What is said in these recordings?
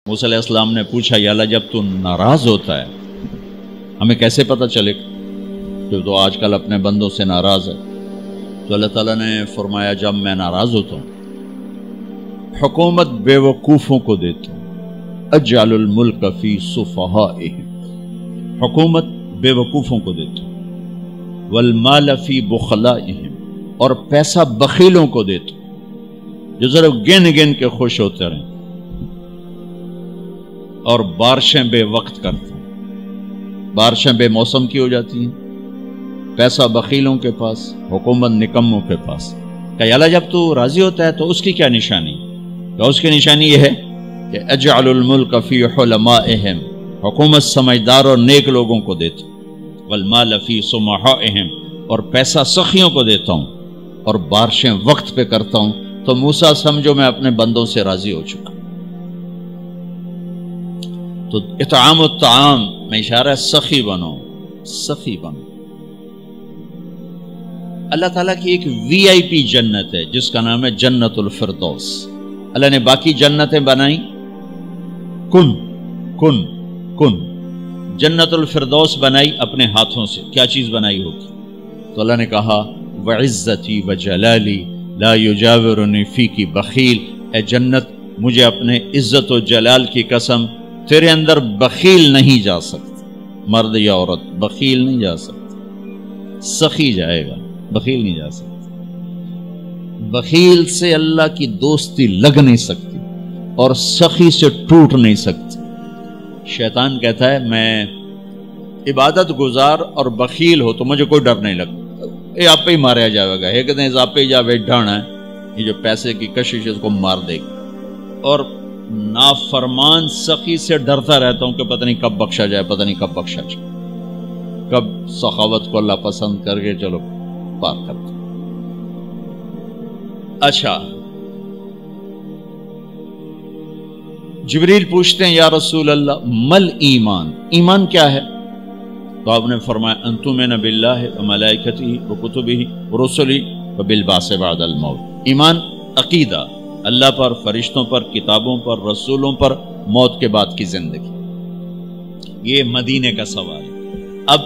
موسیٰ علیہ السلام نے پوچھا یا اللہ جب تو ناراض ہوتا ہے ہمیں کیسے پتہ چلے کہ تو آج کل اپنے بندوں سے ناراض ہے؟ تو اللہ تعالیٰ نے فرمایا جب میں ناراض ہوتا ہوں حکومت بے وقوفوں کو دیتا ہوں، اجعل الملک فی صفہائہم، حکومت بے وقوفوں کو دیتا ہوں، والمال فی بخلائہم، اور پیسہ بخیلوں کو دیتا ہوں جو ذرا گن گن کے خوش ہوتے رہیں، اور بارشیں بے وقت کرتے ہیں، بارشیں بے موسم کی ہو جاتی ہیں، پیسہ بخیلوں کے پاس، حکومت نکموں کے پاس۔ کہ اللہ جب تو راضی ہوتا ہے تو اس کی کیا نشانی؟ کہ اس کی نشانی یہ ہے کہ اجعل الملک فی حلمائہم، حکومت سمجھدار اور نیک لوگوں کو دیتا ہوں، والمال فی سمحائہم، اور پیسہ سخیوں کو دیتا ہوں، اور بارشیں وقت پہ کرتا ہوں۔ تو موسیٰ سمجھو میں اپنے بندوں سے راضی ہو چکا۔ تو اطعام الطعام میں اشارہ ہے سخی بنو، سخی بنو۔ اللہ تعالیٰ کی ایک وی آئی پی جنت ہے جس کا نام ہے جنت الفردوس۔ اللہ نے باقی جنتیں بنائیں کن کن کن، جنت الفردوس بنائی اپنے ہاتھوں سے۔ کیا چیز بنائی ہوگی؟ تو اللہ نے کہا وعزتی وجلالی لا یجاورنی فیکی بخیل، اے جنت مجھے اپنے عزت و جلال کی قسم تیرے اندر بخیل نہیں جا سکتا، مرد یا عورت بخیل نہیں جا سکتا، سخی جائے گا، بخیل نہیں جا سکتا۔ بخیل سے اللہ کی دوستی لگ نہیں سکتی اور سخی سے ٹوٹ نہیں سکتی۔ شیطان کہتا ہے میں عبادت گزار اور بخیل ہو تو مجھے کوئی ڈر نہیں لگتا، یہ آپ پہ ہی ماریا جائے گا، ایک دن آپ پہ جا بیٹھانا ہے، یہ جو پیسے کی کشش ہے اس کو مار دے گی۔ اور نافرمان سخی سے ڈرتا رہتا ہوں کہ پتہ نہیں کب بخشا جائے، پتہ نہیں کب بخشا جائے، کب سخاوت کو اللہ پسند کر کے چلو پار کرتے۔ اچھا، جبریل پوچھتے ہیں یا رسول اللہ مل ایمان، ایمان کیا ہے؟ تو آپ نے فرمایا ان تؤمن باللہ وملائکتہ وکتبہ ورسلہ وبالبعث بعد الموت۔ ایمان عقیدہ، اللہ پر، فرشتوں پر، کتابوں پر، رسولوں پر، موت کے بعد کی زندگی۔ یہ مدینے کا سوال ہے۔ اب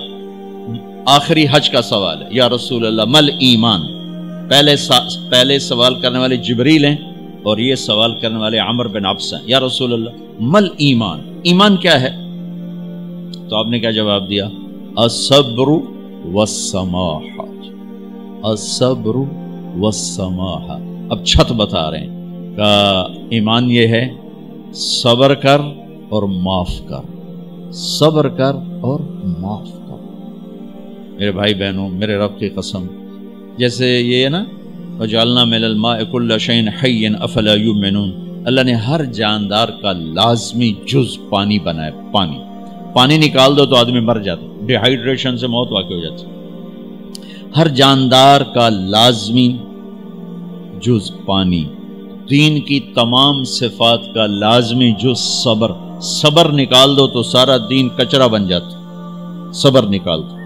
آخری حج کا سوال ہے یا رسول اللہ مل ایمان۔ پہلے سوال کرنے والے جبریل ہیں اور یہ سوال کرنے والے عمر بن عبس ہیں۔ یا رسول اللہ مل ایمان، ایمان کیا ہے؟ تو آپ نے کیا جواب دیا؟ الصبر والسماحہ، الصبر والسماحہ۔ اب چھت بتا رہے ہیں کہ ایمان یہ ہے صبر کر اور معاف کر، صبر کر اور معاف کر۔ میرے بھائی بہنوں، میرے رب کی قسم، جیسے یہ ہے نا وَجَعَلْنَا مِنَ الْمَاءِ كُلَّ شَيْءٍ حَيٍّ أَفَلَا يُؤْمِنُونَ، اللہ نے ہر جاندار کا لازمی جز پانی بنایا۔ پانی نکال دو تو آدمی مر جاتا، ڈی ہائیڈریشن سے موت واقع ہو جاتی۔ ہر جاندار کا لازمی جز پانی، دین کی تمام صفات کا لازمی جز صبر، صبر نکال دو تو سارا دین کچرا بن جاتا، صبر نکال دو۔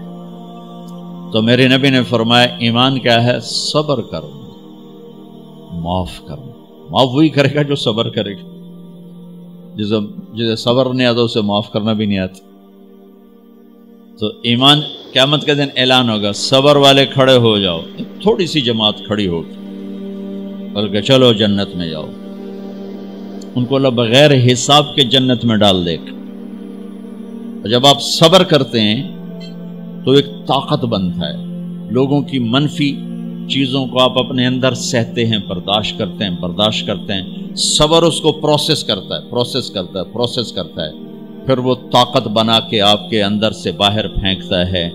تو میرے نبی نے فرمایا ایمان کیا ہے؟ صبر کرنا، معاف کرنا۔ معاف وہی کرے گا جو صبر کرے گا، جسے صبر نہیں آتا اسے معاف کرنا بھی نہیں آتا۔ تو ایمان قیامت کے دن اعلان ہوگا صبر والے کھڑے ہو جاؤ، تھوڑی سی جماعت کھڑی ہوگی، بلکہ چلو جنت میں جاؤ۔ ان کو اللہ بغیر حساب کے جنت میں ڈال دے گا۔ اور جب آپ صبر کرتے ہیں تو ایک طاقت بنتا ہے، لوگوں کی منفی چیزوں کو آپ اپنے اندر سہتے ہیں، برداشت کرتے ہیں۔ صبر اس کو پروسیس کرتا ہے، پھر وہ طاقت بنا کے آپ کے اندر سے باہر پھینکتا ہے،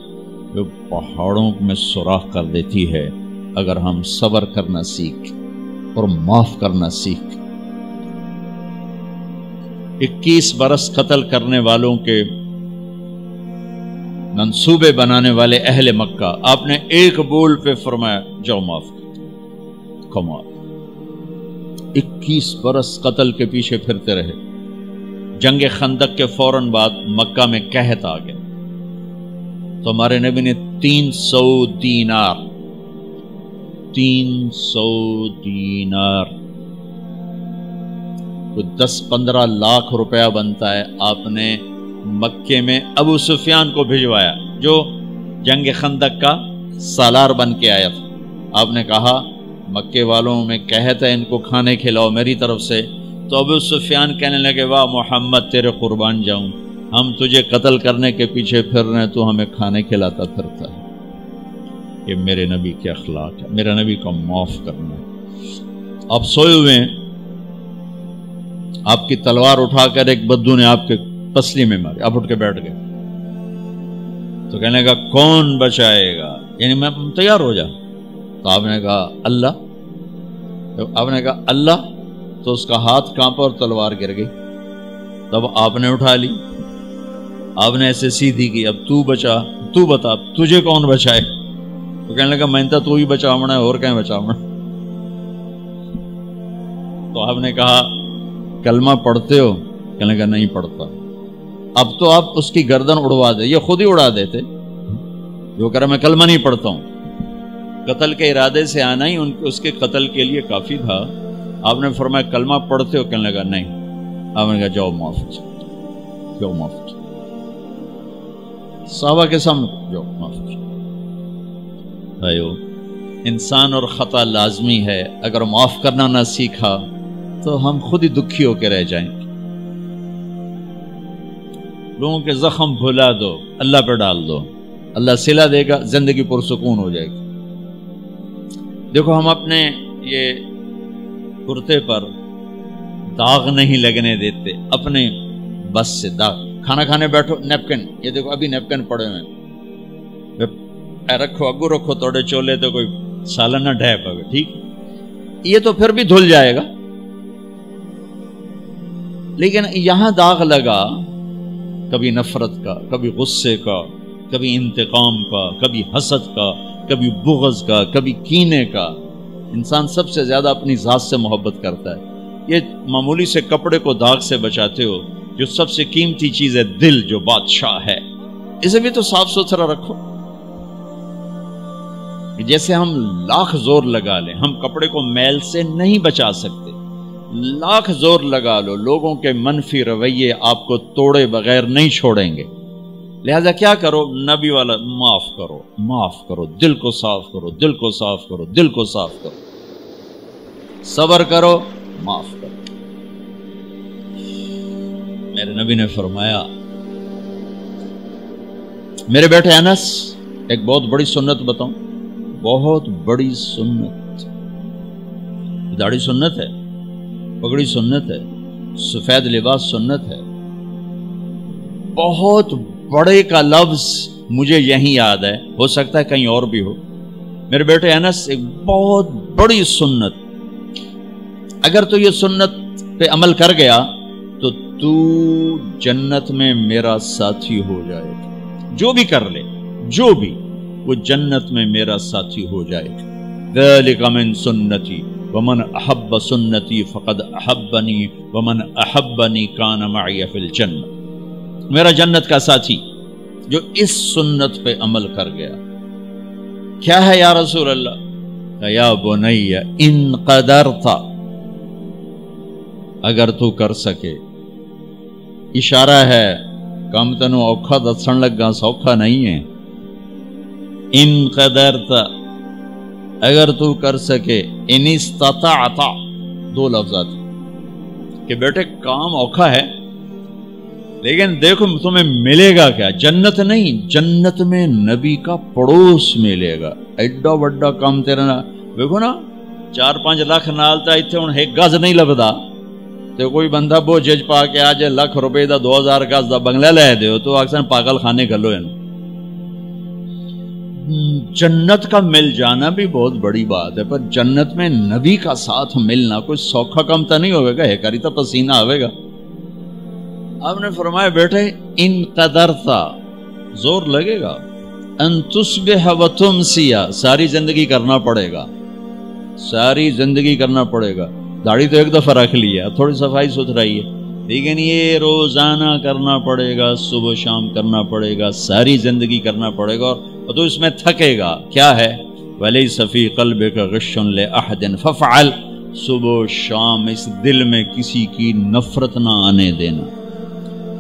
جو پہاڑوں میں سوراخ کر دیتی ہے اگر ہم صبر کرنا سیکھ اور معاف کرنا سیکھ۔ 21 برس قتل کرنے والوں کے منصوبے بنانے والے اہل مکہ، آپ نے ایک بول پہ فرمایا جاؤ معاف کر۔ کمال، 21 برس قتل کے پیچھے پھرتے رہے۔ جنگ خندق کے فوراً بعد مکہ میں قحط آ گیا تو ہمارے نبی نے 300 دینار 300 دینار تو 10-15 لاکھ روپیہ بنتا ہے. آپ نے مکے میں ابو سفیان کو بھجوایا جو جنگ خندق کا سالار بن کے آیا تھا. آپ نے کہا مکے والوں میں کہتا ہے ان کو کھانے کھلاؤ میری طرف سے. تو ابو سفیان کہنے لگے واہ محمد تیرے قربان جاؤں، ہم تجھے قتل کرنے کے پیچھے پھر رہے ہیں، تو ہمیں کھانے کھلاتا پھرتا ہے. یہ میرے نبی کے اخلاق ہے، میرا نبی کو معاف کرنا ہے. آپ سوئے ہوئے ہیں، آپ کی تلوار اٹھا کر ایک بدو نے آپ کے پسلی میں ماری، آپ اٹھ کے بیٹھ گئے. تو کہنے لگا کون بچائے گا، یعنی میں تیار ہو جا. تو آپ نے کہا اللہ. آپ نے کہا اللہ، تو اس کا ہاتھ کانپا اور تلوار گر گئی. تب آپ نے اٹھا لی، آپ نے ایسے سیدھی کی، اب تو بچا، تو بتا تجھے کون بچائے. تو کہنے لگا میں تو ہی بچاونا ہے، اور کہیں بچاونا. تو آپ نے کہا کلمہ پڑھتے ہو؟ کہنے لگا نہیں پڑھتا. اب تو آپ اس کی گردن اڑوا دے، یہ خود ہی اڑا دیتے. جو کہہ رہا میں کلمہ نہیں پڑھتا ہوں، قتل کے ارادے سے آنا ہی اس کے قتل کے لیے کافی تھا. آپ نے فرمایا کلمہ پڑھتے ہو؟ کہنے لگا نہیں. آپ نے کہا جاؤ معاف ہو جاؤ، جاؤ معاف ہو جاؤ. صحابہ کے سامنے جاؤ معاف ہو جاؤ. بھائیو، انسان اور خطا لازمی ہے. اگر معاف کرنا نہ سیکھا تو ہم خود ہی دکھی ہو کے رہ جائیں گے. لوگوں کے زخم بھلا دو، اللہ پہ ڈال دو، اللہ صلہ دے گا، زندگی پرسکون ہو جائے گی. دیکھو ہم اپنے یہ کرتے پر داغ نہیں لگنے دیتے، اپنے بس سے داغ. کھانا کھانے بیٹھو نیپکن، یہ دیکھو ابھی نیپکن پڑے ہوئے، رکھو اگو رکھو توڑے چولے تو کوئی سالن نہ ڈھے پاوے. ٹھیک، یہ تو پھر بھی دھل جائے گا. لیکن یہاں داغ لگا، کبھی نفرت کا، کبھی غصے کا، کبھی انتقام کا، کبھی حسد کا، کبھی بغض کا، کبھی کینے کا. انسان سب سے زیادہ اپنی ذات سے محبت کرتا ہے. یہ معمولی سے کپڑے کو داغ سے بچاتے ہو، جو سب سے قیمتی چیز ہے دل، جو بادشاہ ہے، اسے بھی تو صاف ستھرا رکھو. جیسے ہم لاکھ زور لگا لیں، ہم کپڑے کو میل سے نہیں بچا سکتے. لاکھ زور لگا لو، لوگوں کے منفی رویے آپ کو توڑے بغیر نہیں چھوڑیں گے. لہذا کیا کرو؟ نبی والا معاف کرو، معاف کرو، دل کو صاف کرو، دل کو صاف کرو، دل کو صاف کرو، صبر کرو، معاف کرو. میرے نبی نے فرمایا، میرے بیٹے انس، ایک بہت بڑی سنت بتاؤں، بہت بڑی سنت. داڑھی سنت ہے، پگڑی سنت ہے، سفید لباس سنت ہے. بہت بڑے کا لفظ مجھے یہیں یاد ہے، ہو سکتا ہے کہیں اور بھی ہو. میرے بیٹے انس، ایک بہت بڑی سنت، اگر تو یہ سنت پہ عمل کر گیا تو جنت میں میرا ساتھی ہو جائے گا. جو بھی کر لے، جو بھی، وہ جنت میں میرا ساتھی ہو جائے گا. ذالک من سنتی ومن احب سنتی فقد احبنی ومن احبنی کان معی فی الجنہ. میرا جنت کا ساتھی جو اس سنت پہ عمل کر گیا. کیا ہے یا رسول اللہ؟ یا بنی ان قدرت، اگر تو کر سکے. اشارہ ہے کم تنو اوکھا دسن لگا، سوکھا نہیں ہے. ان قدرت، اگر تو کر سکے. ان استطاعت، دو لفظات کہ بیٹے کام اوکھا ہے، لیکن دیکھو تمہیں ملے گا کیا؟ جنت نہیں، جنت میں نبی کا پڑوس ملے گا. ایڈا وڈا کام تیرا نا، دیکھو نا 4-5 لاکھ نالتا اتنے ہوں ایک گز نہیں لبدا. تو کوئی بندہ بو جج پا کے آج لاکھ روپے دا 2000 گز دا بنگلہ لے دیو تو اکثر پاگل خانے گلو ہے. جنت کا مل جانا بھی بہت بڑی بات ہے، پر جنت میں نبی کا ساتھ ملنا کوئی سوکھا کم تا نہیں ہوئے گا، ہے کری تا پسینہ آوے گا. آپ نے فرمایا بیٹھے ان قدرتا، زور لگے گا. ان تصبح و تمسیا، ساری زندگی کرنا پڑے گا، ساری زندگی کرنا پڑے گا. داڑھی تو ایک دفعہ رکھ لی ہے، تھوڑی صفائی ستھرائی ہے، لیکن یہ روزانہ کرنا پڑے گا، صبح شام کرنا پڑے گا، ساری زندگی کرنا پڑے گا. اور تو اس میں تھکے گا. کیا ہے؟ وَلَيْسَ فِي قَلْبِكَ غِشٌّ لِأَحَدٍ فَافْعَلْ صبح و شام اس دل میں کسی کی نفرت نہ آنے دینا،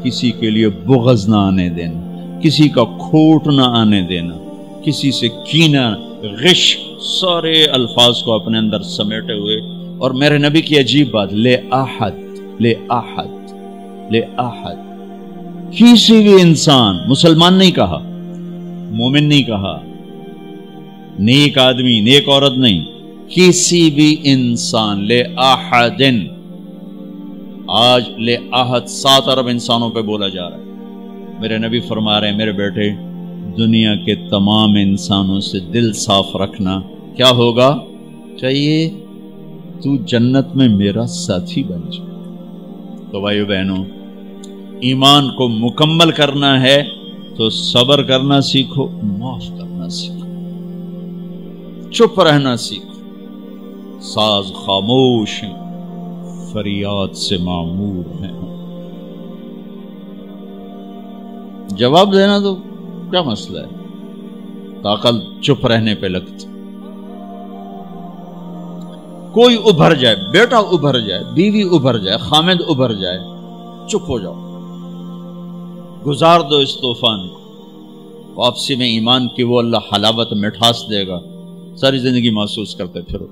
کسی کے لیے بغض نہ آنے دینا، کسی کا کھوٹ نہ آنے دینا، کسی سے کینہ، غش، سارے الفاظ کو اپنے اندر سمیٹے ہوئے. اور میرے نبی کی عجیب بات، لے احد، لے احد، لے احد، کسی بھی انسان، مسلمان نہیں کہا، مومن نہیں کہا، نیک آدمی، نیک عورت نہیں، کسی بھی انسان، لے احدن. آج لے احد 7 ارب انسانوں پہ بولا جا رہا ہے. میرے نبی فرما رہے ہیں میرے بیٹے، دنیا کے تمام انسانوں سے دل صاف رکھنا. کیا ہوگا؟ چاہیے تو جنت میں میرا ساتھی بن جائے. تو بھائیو بہنوں، ایمان کو مکمل کرنا ہے تو صبر کرنا سیکھو، معاف کرنا سیکھو، چپ رہنا سیکھو. ساز خاموش ہیں، فریاد سے معمور ہیں. جواب دینا تو کیا مسئلہ ہے، طاقت چپ رہنے پہ لگتی. کوئی ابھر جائے، بیٹا ابھر جائے، بیوی ابھر جائے، خامد ابھر جائے، چپ ہو جاؤ، گزار دو اس طوفان کو. واپسی میں ایمان کی وہ اللہ حلاوت مٹھاس دے گا، ساری زندگی محسوس کرتے پھرو.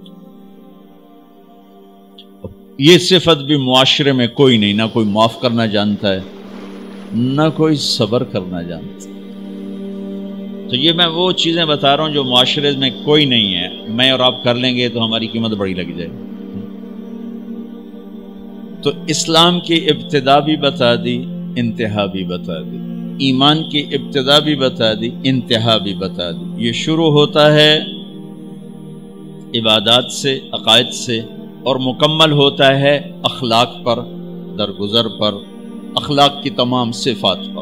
یہ صفت بھی معاشرے میں کوئی نہیں، نہ کوئی معاف کرنا جانتا ہے، نہ کوئی صبر کرنا جانتا. تو یہ میں وہ چیزیں بتا رہا ہوں جو معاشرے میں کوئی نہیں ہے. میں اور آپ کر لیں گے تو ہماری قیمت بڑی لگ جائے گی. تو اسلام کی ابتدا بھی بتا دی، انتہا بھی بتا دی. ایمان کی ابتدا بھی بتا دی، انتہا بھی بتا دی. یہ شروع ہوتا ہے عبادات سے، عقائد سے، اور مکمل ہوتا ہے اخلاق پر، درگزر پر، اخلاق کی تمام صفات پر.